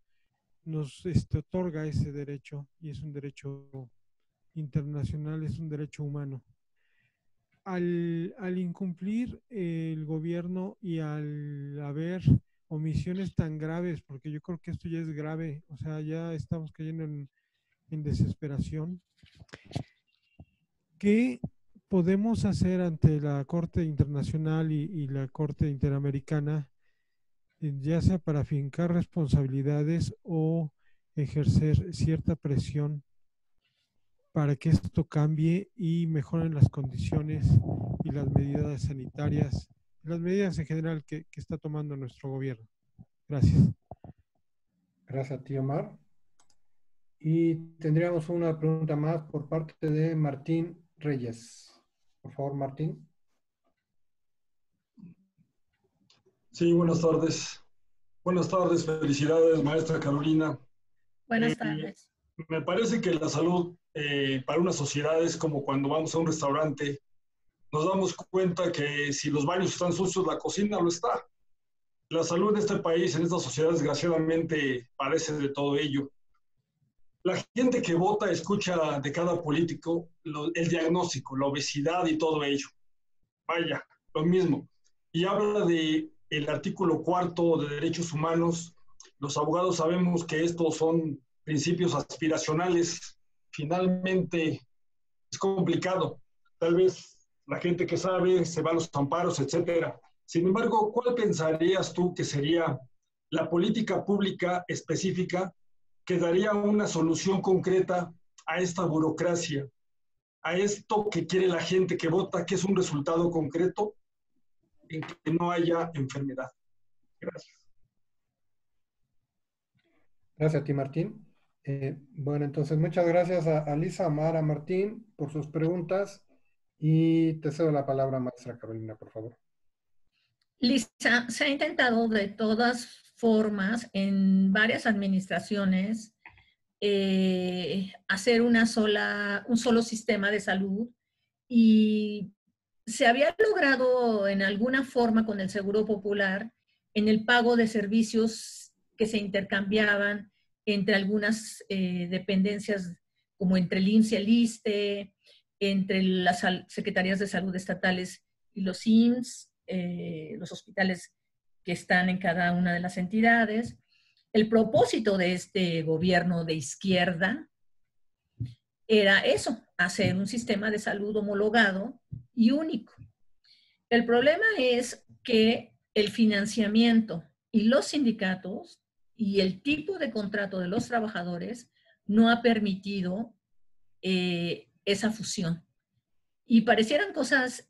otorga ese derecho, y es un derecho internacional, es un derecho humano. Al incumplir el gobierno y al haber omisiones tan graves, porque yo creo que esto ya es grave, o sea, ya estamos cayendo en desesperación, ¿qué podemos hacer ante la Corte Internacional y la Corte Interamericana, ya sea para fincar responsabilidades o ejercer cierta presión para que esto cambie y mejoren las condiciones y las medidas sanitarias, las medidas en general que está tomando nuestro gobierno? Gracias. Gracias a ti, Omar. Y tendríamos una pregunta más por parte de Martín Reyes. Por favor, Martín. Sí, buenas tardes. Buenas tardes, felicidades, maestra Carolina. Buenas tardes. Me parece que la salud para una sociedad es como cuando vamos a un restaurante, nos damos cuenta que si los baños están sucios, la cocina lo está. La salud de este país, en esta sociedad, desgraciadamente, padece de todo ello. La gente que vota escucha de cada político el diagnóstico, la obesidad y todo ello. Vaya, lo mismo. Y habla de el artículo 4 de derechos humanos. Los abogados sabemos que estos son principios aspiracionales. Finalmente es complicado. Tal vez la gente que sabe se va a los amparos, etcétera. Sin embargo, ¿cuál pensarías tú que sería la política pública específica que daría una solución concreta a esta burocracia, a esto que quiere la gente que vota, que es un resultado concreto en que no haya enfermedad? Gracias. Gracias a ti, Martín. Bueno, entonces muchas gracias a Lisa, Mara, Martín por sus preguntas y te cedo la palabra, maestra Carolina, por favor. Lisa, se ha intentado de todas formas en varias administraciones hacer un solo sistema de salud y se había logrado en alguna forma con el Seguro Popular en el pago de servicios que se intercambiaban entre algunas dependencias como entre el IMSS y el ISSSTE, entre las secretarías de salud estatales y los IMSS, los hospitales que están en cada una de las entidades. El propósito de este gobierno de izquierda era eso, hacer un sistema de salud homologado y único. El problema es que el financiamiento y los sindicatos y el tipo de contrato de los trabajadores no ha permitido esa fusión. Y parecieran cosas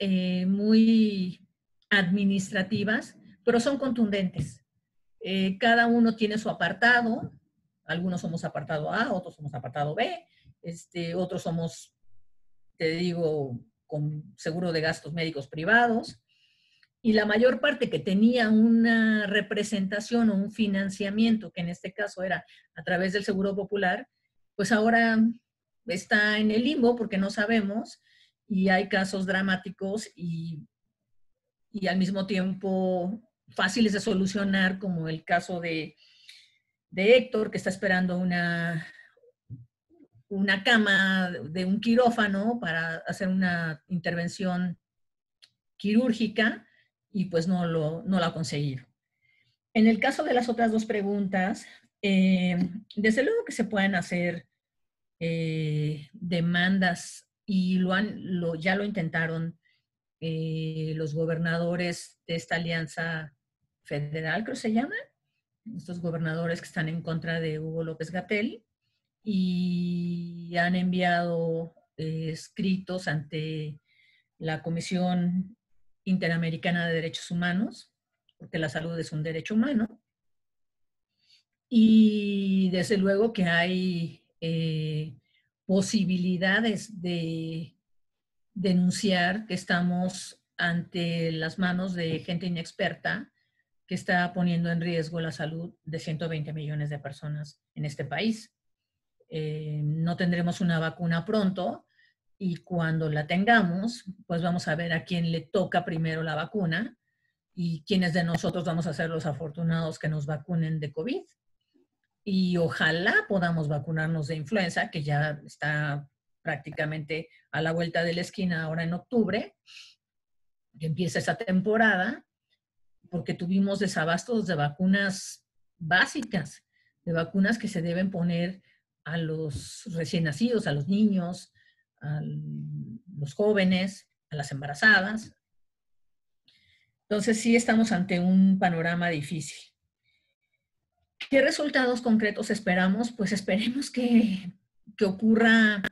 muy administrativas, pero son contundentes. Cada uno tiene su apartado, algunos somos apartado A, otros somos apartado B, otros somos, te digo, con seguro de gastos médicos privados, y la mayor parte que tenía una representación o un financiamiento, que en este caso era a través del Seguro Popular, pues ahora está en el limbo porque no sabemos, y hay casos dramáticos y al mismo tiempo fáciles de solucionar, como el caso de Héctor, que está esperando una cama de un quirófano para hacer una intervención quirúrgica y pues no lo ha conseguido. En el caso de las otras dos preguntas, desde luego que se pueden hacer demandas y ya lo intentaron los gobernadores de esta alianza federal, creo que se llama, estos gobernadores que están en contra de Hugo López-Gatell, y han enviado escritos ante la Comisión Interamericana de Derechos Humanos, porque la salud es un derecho humano, y desde luego que hay posibilidades de denunciar que estamos ante las manos de gente inexperta que está poniendo en riesgo la salud de 120 millones de personas en este país. No tendremos una vacuna pronto y cuando la tengamos, pues vamos a ver a quién le toca primero la vacuna y quiénes de nosotros vamos a ser los afortunados que nos vacunen de COVID. Y ojalá podamos vacunarnos de influenza, que ya está prácticamente a la vuelta de la esquina ahora en octubre, que empieza esa temporada, porque tuvimos desabastos de vacunas básicas, de vacunas que se deben poner a los recién nacidos, a los niños, a los jóvenes, a las embarazadas. Entonces sí estamos ante un panorama difícil. ¿Qué resultados concretos esperamos? Pues esperemos que ocurra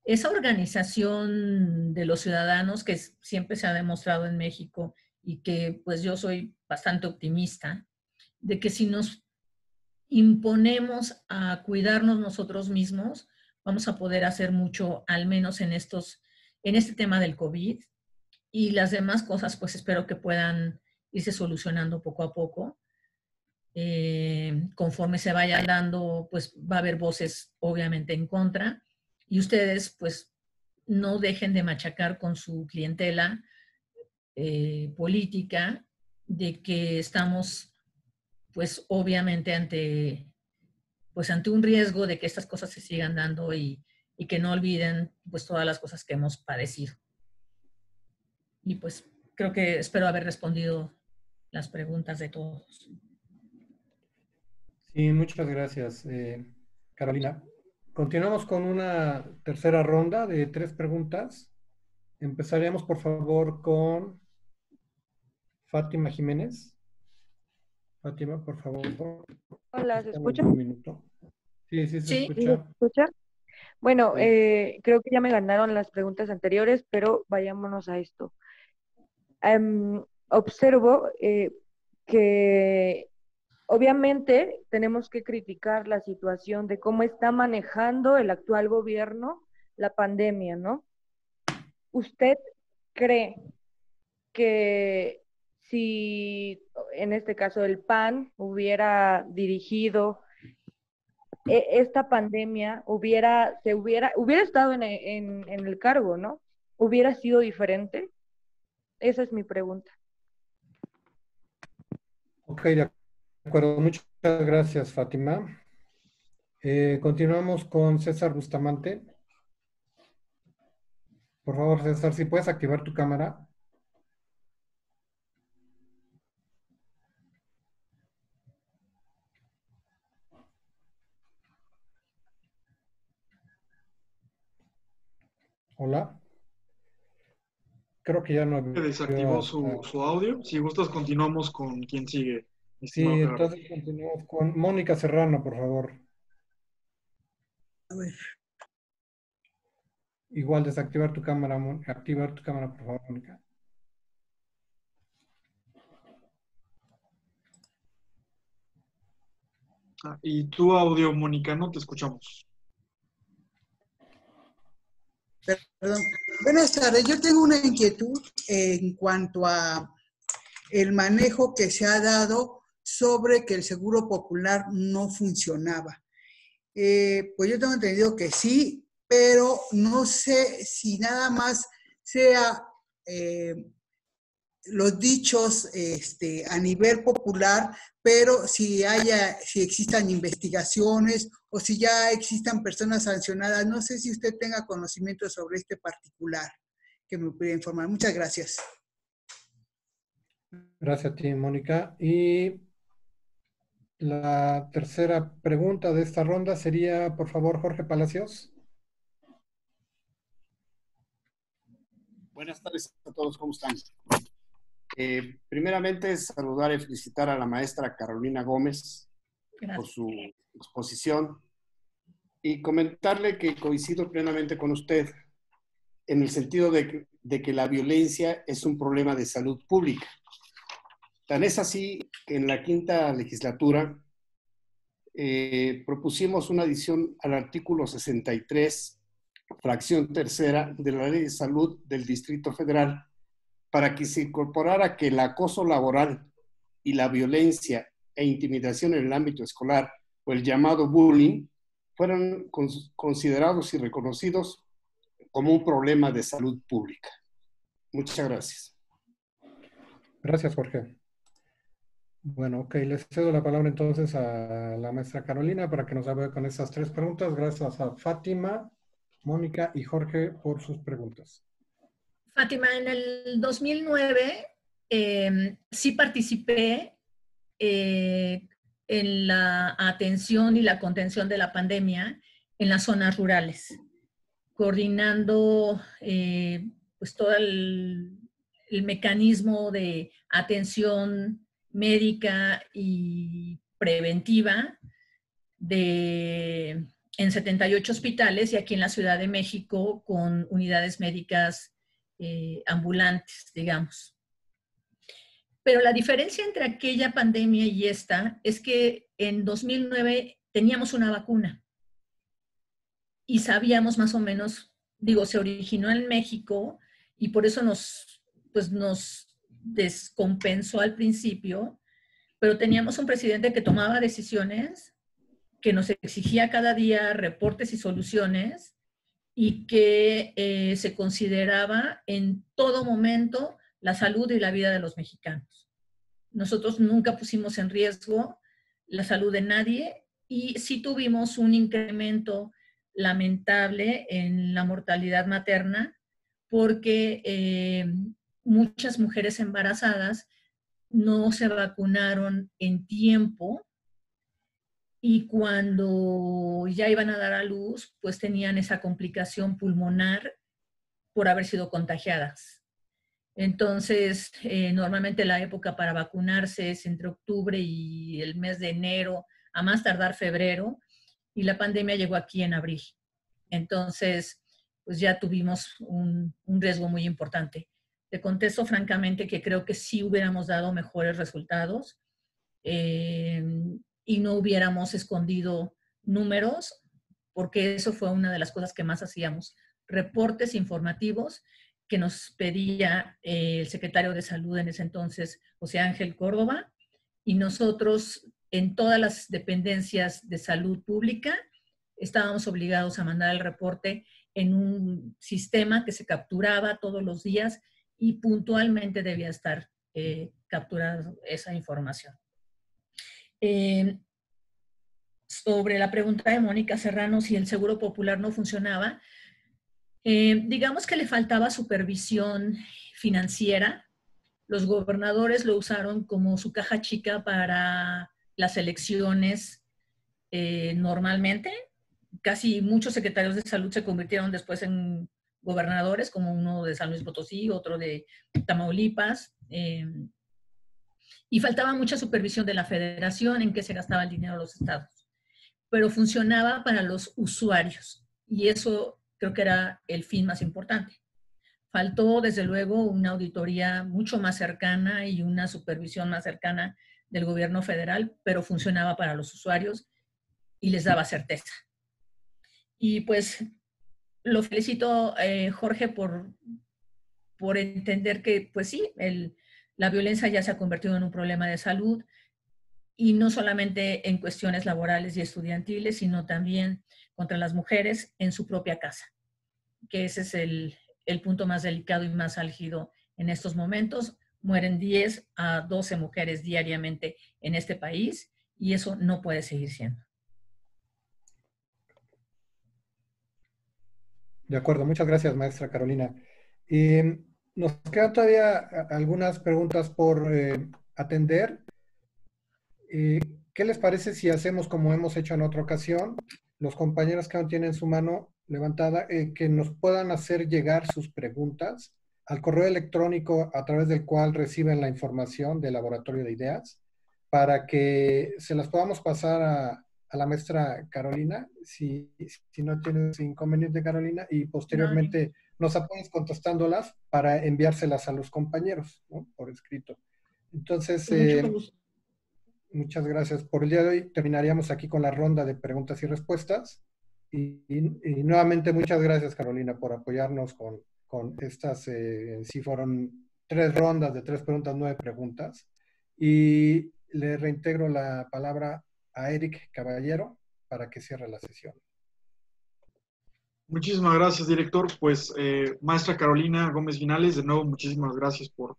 esa organización de los ciudadanos que siempre se ha demostrado en México y que pues yo soy bastante optimista, de que si nos imponemos a cuidarnos nosotros mismos, vamos a poder hacer mucho, al menos en este tema del COVID, y las demás cosas pues espero que puedan irse solucionando poco a poco. conforme se vayan dando, pues va a haber voces obviamente en contra, y ustedes pues no dejen de machacar con su clientela política de que estamos pues obviamente ante un riesgo de que estas cosas se sigan dando y que no olviden pues todas las cosas que hemos padecido. Y pues creo que espero haber respondido las preguntas de todos. Sí, muchas gracias, Carolina. Continuamos con una tercera ronda de 3 preguntas. Empezaríamos, por favor, con Fátima Jiménez. Fátima, por favor. Hola, ¿se escucha? Un minuto. Sí, sí, se Sí. escucha. ¿Sí se escucha? Bueno, Sí. creo que ya me ganaron las preguntas anteriores, pero vayámonos a esto. Observo que obviamente tenemos que criticar la situación de cómo está manejando el actual gobierno la pandemia, ¿no? ¿Usted cree que si en este caso el PAN hubiera dirigido esta pandemia, hubiera estado en el cargo, ¿no? ¿Hubiera sido diferente? Esa es mi pregunta. Ok, de acuerdo. Muchas gracias, Fátima. Continuamos con César Bustamante. Por favor, César, si puedes activar tu cámara. Hola. Creo que ya no Desactivó su audio. Si gustas, continuamos con quien sigue. Sí, entonces continuamos con Mónica Serrano, por favor. A ver. Igual desactivar tu cámara, activar tu cámara, por favor, Mónica. Y tu audio, Mónica, no te escuchamos. Perdón. Buenas tardes. Yo tengo una inquietud en cuanto a el manejo que se ha dado sobre que el Seguro Popular no funcionaba. Pues yo tengo entendido que sí, pero no sé si nada más sea los dichos a nivel popular, pero si existan investigaciones o si ya existan personas sancionadas. No sé si usted tenga conocimiento sobre este particular que me pudiera informar. Muchas gracias. Gracias a ti, Mónica. Y la tercera pregunta de esta ronda sería, por favor, Jorge Palacios. Buenas tardes a todos, ¿cómo están? Primeramente, saludar y felicitar a la maestra Carolina Gómez por su exposición y comentarle que coincido plenamente con usted en el sentido de que la violencia es un problema de salud pública. Tan es así que en la 5ª legislatura propusimos una adición al artículo 63, fracción 3ª de la Ley de Salud del Distrito Federal, para que se incorporara que el acoso laboral y la violencia e intimidación en el ámbito escolar, o el llamado bullying, fueran considerados y reconocidos como un problema de salud pública. Muchas gracias. Gracias, Jorge. Bueno, ok, les cedo la palabra entonces a la maestra Carolina para que nos hable con esas 3 preguntas. Gracias a Fátima, Mónica y Jorge por sus preguntas. Fátima, en el 2009 sí participé en la atención y la contención de la pandemia en las zonas rurales, coordinando pues todo el mecanismo de atención médica y preventiva en 78 hospitales y aquí en la Ciudad de México con unidades médicas ambulantes, digamos. Pero la diferencia entre aquella pandemia y esta es que en 2009 teníamos una vacuna y sabíamos más o menos, se originó en México y por eso nos descompensó al principio, pero teníamos un presidente que tomaba decisiones, que nos exigía cada día reportes y soluciones, y que se consideraba en todo momento la salud y la vida de los mexicanos. Nosotros nunca pusimos en riesgo la salud de nadie, y sí tuvimos un incremento lamentable en la mortalidad materna, porque muchas mujeres embarazadas no se vacunaron en tiempo, y cuando ya iban a dar a luz, pues tenían esa complicación pulmonar por haber sido contagiadas. Entonces, normalmente la época para vacunarse es entre octubre y el mes de enero, a más tardar febrero, y la pandemia llegó aquí en abril. Entonces, pues ya tuvimos un riesgo muy importante. Te contesto francamente que creo que sí hubiéramos dado mejores resultados, y no hubiéramos escondido números, porque eso fue una de las cosas que más hacíamos. Reportes informativos que nos pedía el secretario de Salud en ese entonces, José Ángel Córdoba, y nosotros en todas las dependencias de salud pública estábamos obligados a mandar el reporte en un sistema que se capturaba todos los días, y puntualmente debía estar capturada esa información. Sobre la pregunta de Mónica Serrano, si el Seguro Popular no funcionaba, digamos que le faltaba supervisión financiera. Los gobernadores lo usaron como su caja chica para las elecciones normalmente. Casi muchos secretarios de salud se convirtieron después en gobernadores, como uno de San Luis Potosí, otro de Tamaulipas. Y faltaba mucha supervisión de la federación en qué se gastaba el dinero de los estados. Pero funcionaba para los usuarios, y eso creo que era el fin más importante. Faltó, desde luego, una auditoría mucho más cercana y una supervisión más cercana del gobierno federal, pero funcionaba para los usuarios y les daba certeza. Y pues lo felicito, Jorge, por entender que, pues sí, la violencia ya se ha convertido en un problema de salud, y no solamente en cuestiones laborales y estudiantiles, sino también contra las mujeres en su propia casa, que ese es el punto más delicado y más álgido en estos momentos. Mueren 10 a 12 mujeres diariamente en este país, y eso no puede seguir siendo. De acuerdo, muchas gracias, maestra Carolina. Nos quedan todavía algunas preguntas por atender. ¿Qué les parece si hacemos como hemos hecho en otra ocasión? Los compañeros que aún tienen su mano levantada, que nos puedan hacer llegar sus preguntas al correo electrónico a través del cual reciben la información del Laboratorio de Ideas, para que se las podamos pasar a la maestra Carolina, si no tienes inconveniente, Carolina, y posteriormente nos apoyes contestándolas para enviárselas a los compañeros, ¿no? Por escrito. Entonces, muchas gracias. Por el día de hoy terminaríamos aquí con la ronda de preguntas y respuestas. Y nuevamente muchas gracias, Carolina, por apoyarnos con estas, sí fueron 3 rondas de 3 preguntas, 9 preguntas. Y le reintegro la palabra a Eric Caballero para que cierre la sesión. Muchísimas gracias, director. Pues, maestra Carolina Gómez Vinales, de nuevo, muchísimas gracias por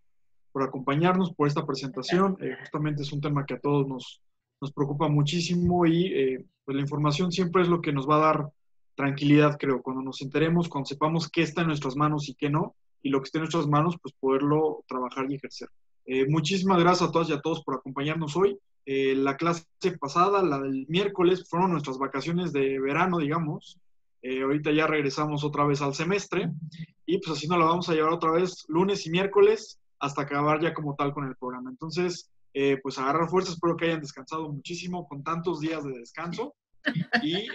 acompañarnos, por esta presentación. Justamente es un tema que a todos nos preocupa muchísimo, y pues la información siempre es lo que nos va a dar tranquilidad, creo, cuando nos enteremos, cuando sepamos qué está en nuestras manos y qué no, y lo que esté en nuestras manos, pues poderlo trabajar y ejercer. Muchísimas gracias a todas y a todos por acompañarnos hoy. La clase pasada, la del miércoles, fueron nuestras vacaciones de verano, digamos. Ahorita ya regresamos otra vez al semestre, y pues así nos la vamos a llevar otra vez lunes y miércoles hasta acabar ya como tal con el programa. Entonces, pues agarrar fuerzas, espero que hayan descansado muchísimo con tantos días de descanso, y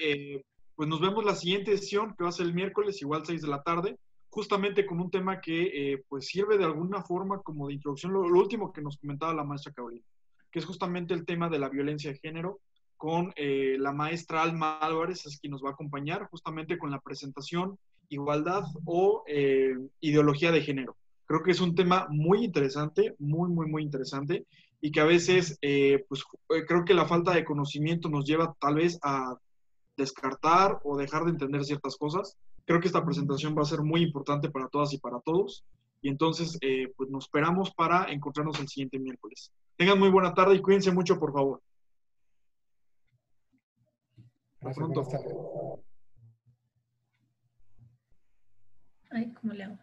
pues nos vemos la siguiente sesión, que va a ser el miércoles, igual 6 de la tarde, justamente con un tema que pues sirve de alguna forma como de introducción, lo último que nos comentaba la maestra Carolina, que es justamente el tema de la violencia de género, con la maestra Alma Álvarez, es quien nos va a acompañar justamente con la presentación Igualdad o Ideología de Género. Creo que es un tema muy interesante, muy interesante, y que a veces, creo que la falta de conocimiento nos lleva tal vez a descartar o dejar de entender ciertas cosas. Creo que esta presentación va a ser muy importante para todas y para todos, y entonces, pues nos esperamos para encontrarnos el siguiente miércoles. Tengan muy buena tarde y cuídense mucho, por favor. Hasta pronto. Ay, ¿cómo le hago?